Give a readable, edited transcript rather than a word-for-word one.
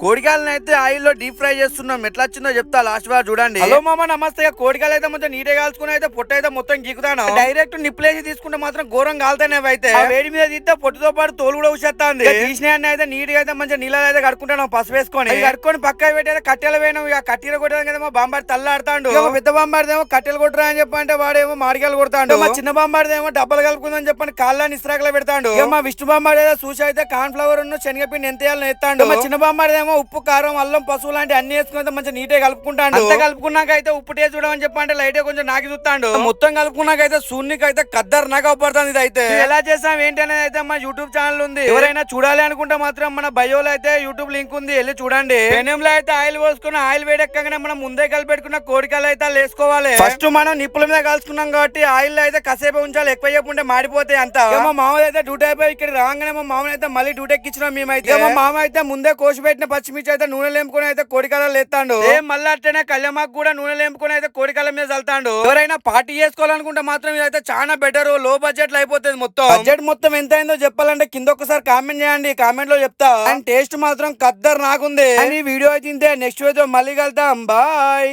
కోడికాయలను అయితే ఆయిల్లో deep fry చేస్తున్నాం. ఎట్లా వచ్చిందో చెప్తా లాస్ట్ వారు చూడండి. హలో మామ నమస్తే. కోడికాయలు అయితే మొత్తం నీట్గా కాల్చుకుని అయితే పొట్టు అయితే మొత్తం గీకుతాను. డైరెక్ట్ నిప్పులేసి తీసుకుంటే మాత్రం ఘోరం కాలుతానే అయితే వేడి మీద తీస్తే పొట్టుతో పాటు తోలు కూడా ఉషేస్తాంది. తీసిన అయితే నీట్ గా అయితే మంచిగా నీళ్ళలో అయితే కడుకుంటాను పసుపు వేసుకొని. కడుక్కొని పక్క పెట్టి కట్టెలు వేయడం. ఇక కట్టెలు కొట్టడం కదా మా బాంబాడి తల్లాడుతాడు. పెద్ద బాంబాడిదేమో కట్టెలు కొట్టరా అని చెప్పంటే వాడేమో మాడికాయలు కొడతాడు. మా చిన్న బాంబాడిదేమో డబ్బలు కలుపుకుందని చెప్పని కాళ్ళని ఇస్రాకలో పెడతాడు. మా విష్ణు బాంబాడి చూసి అయితే కార్న్ ఫ్లవర్ శనగపిండి ఎంత వేయాలని ఎత్తాడు. మా చిన్న బాంబాడిదేమో ఉప్పు కారం అల్లం పసుపు లాంటి అన్ని వేసుకుని మంచి నీట్గా కలుపుకుంటాడు. అంత కలుపుకున్నాక అయితే ఉప్పు టేస్ట్ చూడమని చెప్పంటే లైట్ కొంచెం నాకి చూస్తాడు. మొత్తం కలుపుకున్నాక అయితే సూర్యునికి అయితే కద్దరు నాకు అవపడుతుంది. ఇది అయితే ఎలా చేసాం ఏంటి అనేది అయితే మా యూట్యూబ్ ఛానల్ ఉంది. ఎవరైనా చూడాలి అనుకుంటే మాత్రం మన బయోలో అయితే యూట్యూబ్ లింక్ ఉంది, వెళ్ళి చూడండి. పెనంలో అయితే ఆయిల్ పోసుకున్న ఆయిల్ వేడెక్కగానే మనం ముందే కలిపెట్టుకున్న కోడికాయలు అయితే వేసుకోవాలి. ఫస్ట్ మనం నిప్పుల మీద కలుసుకున్నాం కాబట్టి ఆయిల్ అయితే కసేపు ఉంచాలి, ఎక్కువ చెప్పుంటే మాడిపోతాయి అంతా. మా మామూలు అయితే డ్యూటీ అయిపోయి ఇక్కడ రాగానే మా మామూలు అయితే మళ్ళీ డ్యూటీ ఎక్కించినాం మేమైతే. మా మామ అయితే ముందే కోసి పెట్టిన పచ్చిమిర్చి అయితే నూనె లేపుకొని అయితే కోడికాయలు ఎత్తాడు. మళ్ళీ అట్లనే కళ్యామాకు కూడా నూనె లేపుకొని అయితే కోడికాయల మీద చల్తాడు. ఎవరైనా పార్టీ చేసుకోవాలనుకుంటే మాత్రం ఇదైతే చాలా బెటర్. లో బడ్జెట్ లో అయిపోతుంది. మొత్తం బడ్జెట్ మొత్తం ఎంత అయిందో చెప్పాలంటే కింద ఒకసారి కామెంట్ చేయండి, కామెంట్ లో చెప్తా. అండ్ టేస్ట్ మాత్రం కద్దరు నాకుంది. వీడియో అయితే నెక్స్ట్ వీడియో మళ్ళీ కలుద్దాం. బాయ్.